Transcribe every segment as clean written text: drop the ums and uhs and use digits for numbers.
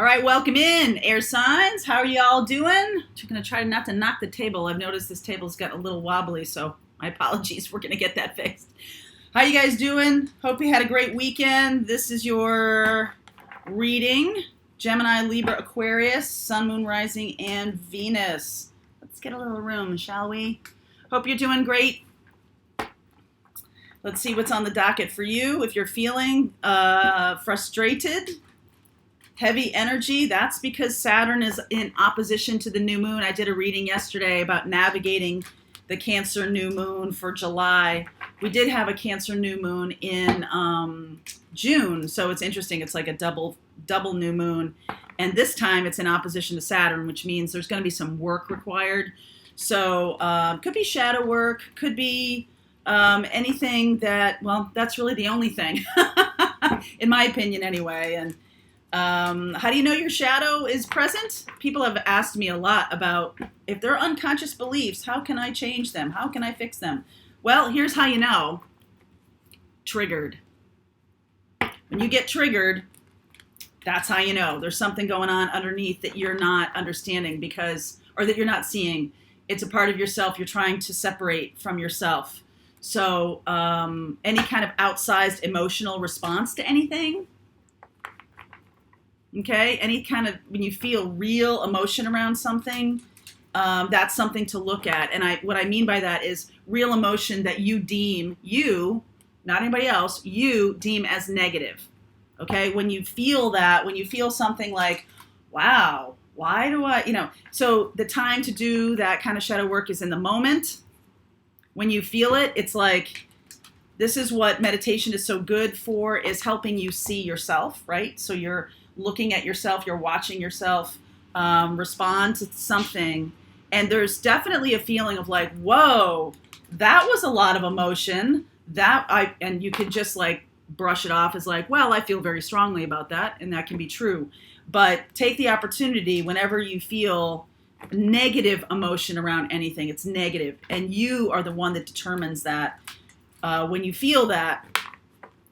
All right, welcome in, air signs. How are you all doing? Just going to try not to knock the table. I've noticed this table's got a little wobbly, so my apologies. We're going to get that fixed. How you guys doing? Hope you had a great weekend. This is your reading. Gemini, Libra, Aquarius, Sun, Moon, Rising, and Venus. Let's get a little room, shall we? Hope you're doing great. Let's see what's on the docket for you. If you're feeling frustrated, heavy energy, that's because Saturn is in opposition to the new moon. I did a reading yesterday about navigating the Cancer new moon for July. We did have a Cancer new moon in June, so it's interesting. It's like a double new moon, and this time it's in opposition to Saturn, which means there's going to be some work required. So could be shadow work, could be anything that, well, that's really the only thing, in my opinion anyway. And how do you know your shadow is present? People have asked me a lot about if they're unconscious beliefs, how can I change them? How can I fix them? Well, here's how you know. Triggered. When you get triggered, that's how you know. There's something going on underneath that you're not understanding or that you're not seeing. It's a part of yourself you're trying to separate from yourself. So any kind of outsized emotional response to anything, okay, any kind of, when you feel real emotion around something, that's something to look at. And what I mean by that is real emotion that you, not anybody else, you deem as negative. Okay, when you feel that, when you feel something like, wow, why do I, so the time to do that kind of shadow work is in the moment. When you feel it, it's like, this is what meditation is so good for, is helping you see yourself, right? So you're looking at yourself, you're watching yourself respond to something. And there's definitely a feeling of like, whoa, that was a lot of emotion. And you could just like brush it off as like, well, I feel very strongly about that. And that can be true. But take the opportunity whenever you feel negative emotion around anything, it's negative. And you are the one that determines that. When you feel that,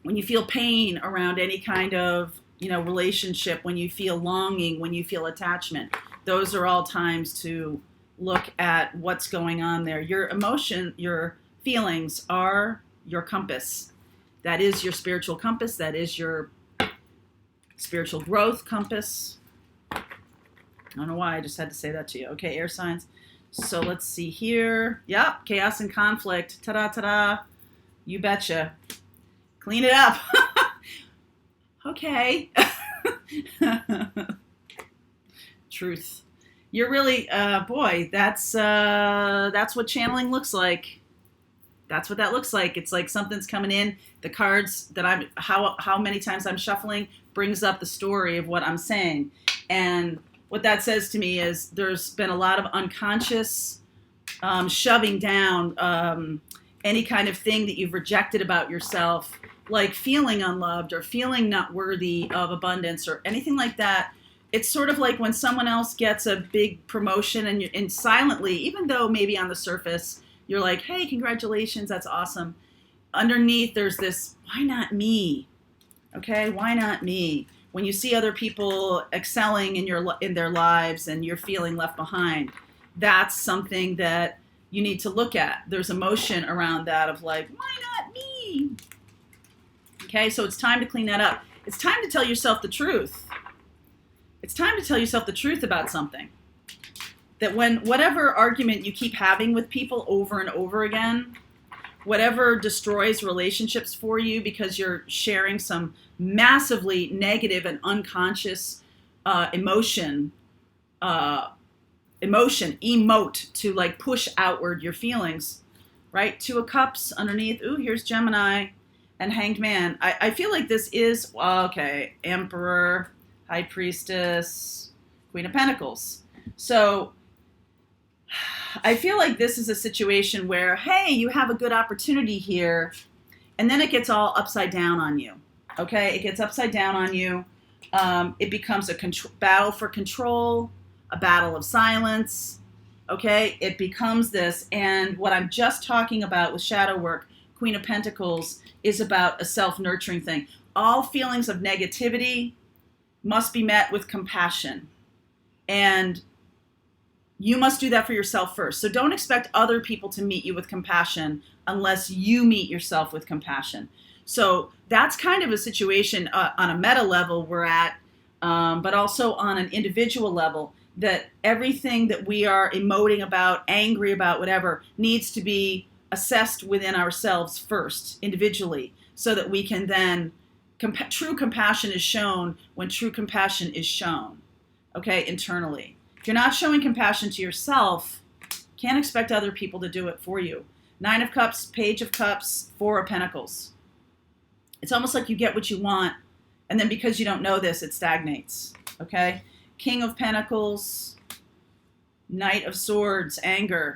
when you feel pain around any kind of relationship, when you feel longing, when you feel attachment, those are all times to look at what's going on there. Your emotion, your feelings are your compass. That is your spiritual compass. That is your spiritual growth compass. I don't know why I just had to say that to you. Okay, air signs. So let's see here. Yep, chaos and conflict. Ta-da, ta-da. You betcha. Clean it up. Okay. Truth. You're really, boy, that's what channeling looks like. That's what that looks like. It's like something's coming in. The cards that how many times I'm shuffling brings up the story of what I'm saying. And what that says to me is there's been a lot of unconscious shoving down any kind of thing that you've rejected about yourself, like feeling unloved or feeling not worthy of abundance or anything like that. It's sort of like when someone else gets a big promotion and silently, even though maybe on the surface you're like, hey, congratulations, that's awesome. Underneath there's this, why not me? Okay, why not me? When you see other people excelling in their lives and you're feeling left behind, that's something that you need to look at. There's emotion around that of like, why not me? Okay, so it's time to clean that up. It's time to tell yourself the truth. It's time to tell yourself the truth about something. That whatever argument you keep having with people over and over again, whatever destroys relationships for you because you're sharing some massively negative and unconscious emote to like push outward your feelings, right? Two of Cups underneath. Ooh, here's Gemini and Hanged Man. I feel like this is, okay, Emperor, High Priestess, Queen of Pentacles. So I feel like this is a situation where, hey, you have a good opportunity here, and then it gets all upside down on you. Okay, it gets upside down on you. It becomes a battle for control, a battle of silence. Okay, it becomes this. And what I'm just talking about with shadow work, Queen of Pentacles, is about a self-nurturing thing. All feelings of negativity must be met with compassion. And you must do that for yourself first. So don't expect other people to meet you with compassion unless you meet yourself with compassion. So that's kind of a situation on a meta level we're at, but also on an individual level, that everything that we are emoting about, angry about, whatever, needs to be assessed within ourselves first, individually, so that we can then, true compassion is shown when true compassion is shown, okay, internally. If you're not showing compassion to yourself, can't expect other people to do it for you. 9 of Cups, Page of Cups, 4 of Pentacles. It's almost like you get what you want, and then because you don't know this, it stagnates, okay? King of Pentacles, Knight of Swords, anger,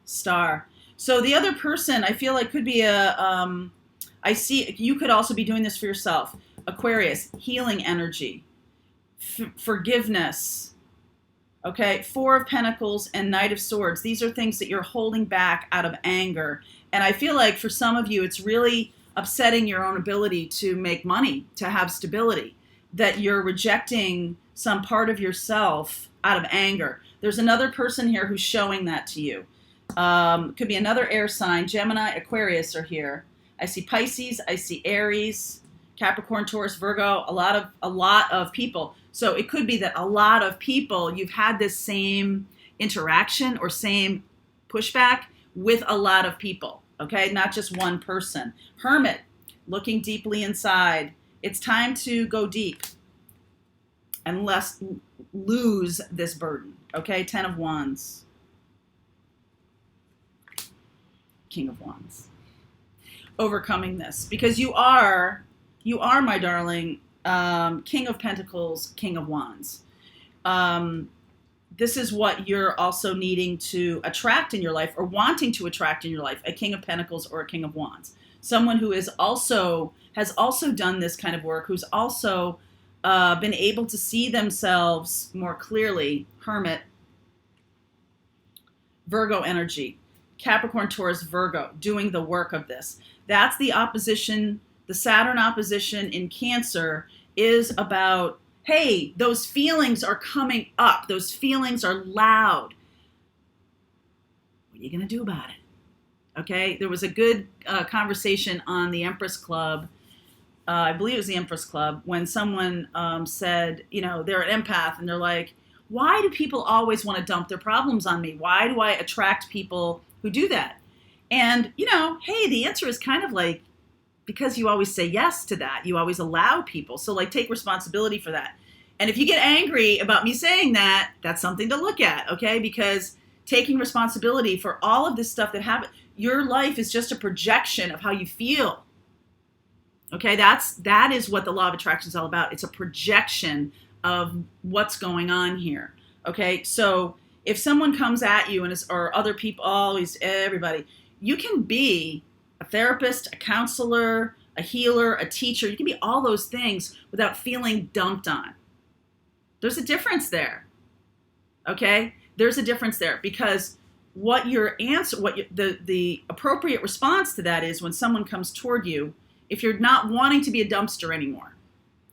Star. So the other person, I feel like, could be I see, you could also be doing this for yourself. Aquarius, healing energy, forgiveness, okay? 4 of Pentacles and Knight of Swords. These are things that you're holding back out of anger. And I feel like for some of you, it's really upsetting your own ability to make money, to have stability, that you're rejecting some part of yourself out of anger. There's another person here who's showing that to you. Could be another air sign. Gemini, Aquarius are here. I see Pisces, I see Aries, Capricorn, Taurus, Virgo, a lot of people. So it could be that a lot of people, you've had this same interaction or same pushback with a lot of people, okay? Not just one person. Hermit, looking deeply inside. It's time to go deep and lose this burden, okay? 10 of Wands. King of Wands. Overcoming this, because you are, my darling, King of Pentacles, King of Wands. This is what you're also needing to attract in your life, or wanting to attract in your life, a King of Pentacles or a King of Wands. Someone who has also done this kind of work, who's also been able to see themselves more clearly. Hermit, Virgo energy, Capricorn, Taurus, Virgo, doing the work of this. That's the opposition. The Saturn opposition in Cancer is about, hey, those feelings are coming up. Those feelings are loud. What are you going to do about it? Okay, there was a good conversation on the Empress Club. I believe it was the Empress Club, when someone said, they're an empath, and they're like, why do people always want to dump their problems on me? Why do I attract people who do that? And, hey, the answer is kind of like, because you always say yes to that. You always allow people. So, take responsibility for that. And if you get angry about me saying that, that's something to look at, okay? Because taking responsibility for all of this stuff that happens, your life is just a projection of how you feel. Okay, that is what the law of attraction is all about. It's a projection of what's going on here. Okay, so if someone comes at you or other people, everybody, you can be a therapist, a counselor, a healer, a teacher. You can be all those things without feeling dumped on. There's a difference there. Okay, there's a difference there, because the appropriate response to that is when someone comes toward you. If you're not wanting to be a dumpster anymore,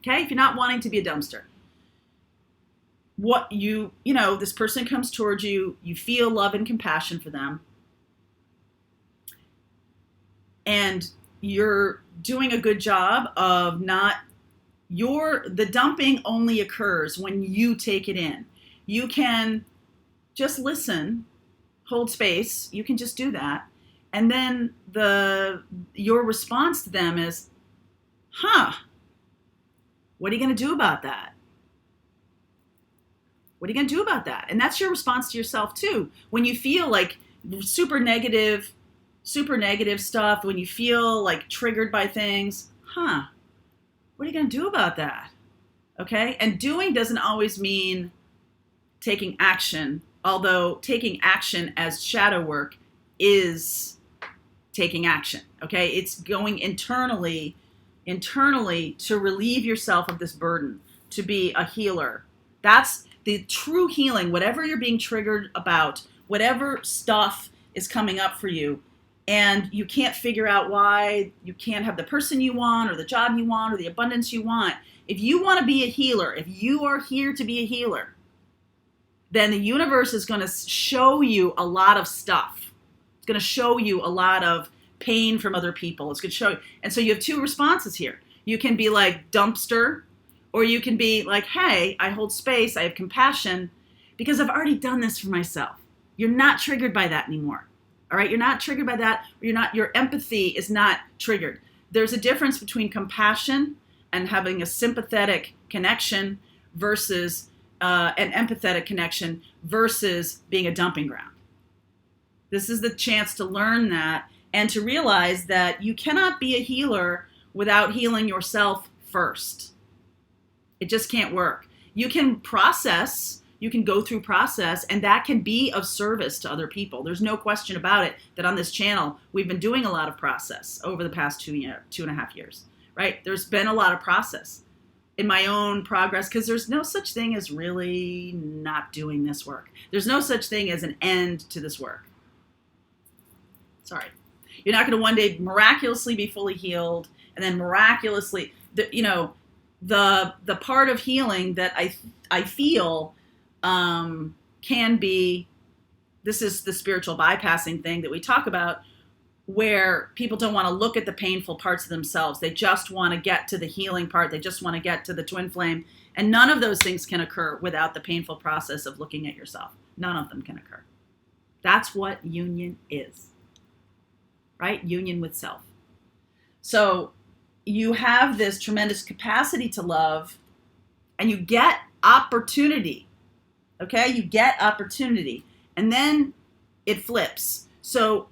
okay? If you're not wanting to be a dumpster, this person comes towards you, you feel love and compassion for them, and you're doing a good job of the dumping only occurs when you take it in. You can just listen, hold space, you can just do that. And then your response to them is, what are you going to do about that? What are you going to do about that? And that's your response to yourself too. When you feel like super negative stuff, when you feel like triggered by things, what are you going to do about that? Okay? And doing doesn't always mean taking action, although taking action as shadow work is taking action, okay? It's going internally to relieve yourself of this burden, to be a healer. That's the true healing. Whatever you're being triggered about, whatever stuff is coming up for you, and you can't figure out why you can't have the person you want or the job you want or the abundance you want. If you want to be a healer, if you are here to be a healer, then the universe is going to show you a lot of stuff. It's going to show you a lot of pain from other people. It's going to show you. And so you have two responses here. You can be like dumpster, or you can be like, hey, I hold space, I have compassion, because I've already done this for myself. You're not triggered by that anymore. All right, you're not triggered by that. Your empathy is not triggered. There's a difference between compassion and having a sympathetic connection versus an empathetic connection versus being a dumping ground. This is the chance to learn that and to realize that you cannot be a healer without healing yourself first. It just can't work. You can process. You can go through process, and that can be of service to other people. There's no question about it that on this channel, we've been doing a lot of process over the past 2.5 years, right? There's been a lot of process in my own progress, because there's no such thing as really not doing this work. There's no such thing as an end to this work. Sorry. You're not going to one day miraculously be fully healed, and then miraculously, the part of healing that I feel can be, this is the spiritual bypassing thing that we talk about, where people don't want to look at the painful parts of themselves. They just want to get to the healing part. They just want to get to the twin flame. And none of those things can occur without the painful process of looking at yourself. None of them can occur. That's what union is, right? Union with self. So you have this tremendous capacity to love, and you get opportunity. Okay, you get opportunity, and then it flips. So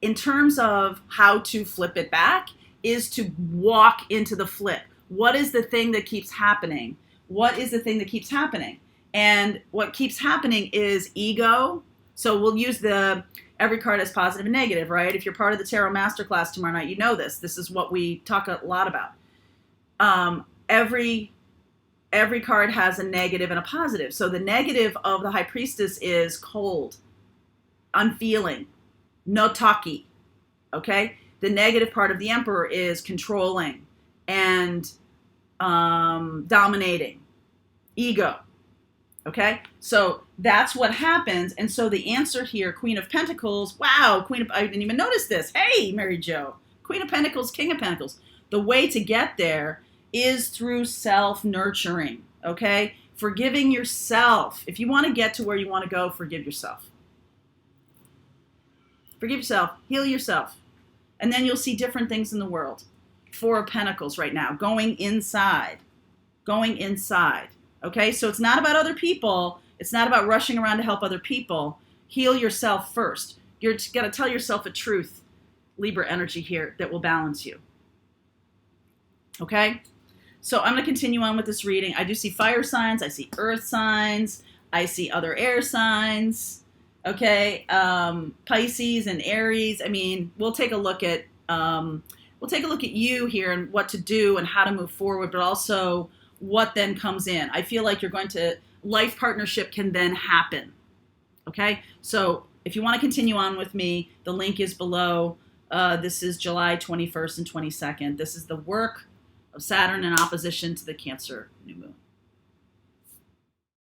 in terms of how to flip it back is to walk into the flip. What is the thing that keeps happening? What is the thing that keeps happening? And what keeps happening is ego. So we'll use every card as positive and negative, right? If you're part of the Tarot Masterclass tomorrow night, you know this. This is what we talk a lot about. Every card has a negative and a positive. So the negative of the High Priestess is cold, unfeeling, no talky, okay? The negative part of the Emperor is controlling and dominating, ego, okay? So that's what happens. And so the answer here, Queen of Pentacles, wow, I didn't even notice this. Hey, Mary Jo, Queen of Pentacles, King of Pentacles. The way to get there is through self-nurturing, okay? Forgiving yourself. If you want to get to where you want to go, forgive yourself. Forgive yourself. Heal yourself. And then you'll see different things in the world. Four of Pentacles right now. Going inside. Going inside. Okay? So it's not about other people. It's not about rushing around to help other people. Heal yourself first. You're got to tell yourself a truth, Libra energy here, that will balance you. Okay? So I'm going to continue on with this reading. I do see fire signs. I see earth signs. I see other air signs. Okay? Pisces and Aries. I mean, we'll take a look at you here and what to do and how to move forward, but also what then comes in. I feel like life partnership can then happen. Okay? So if you want to continue on with me, the link is below. This is July 21st and 22nd. This is the work of Saturn in opposition to the Cancer new moon.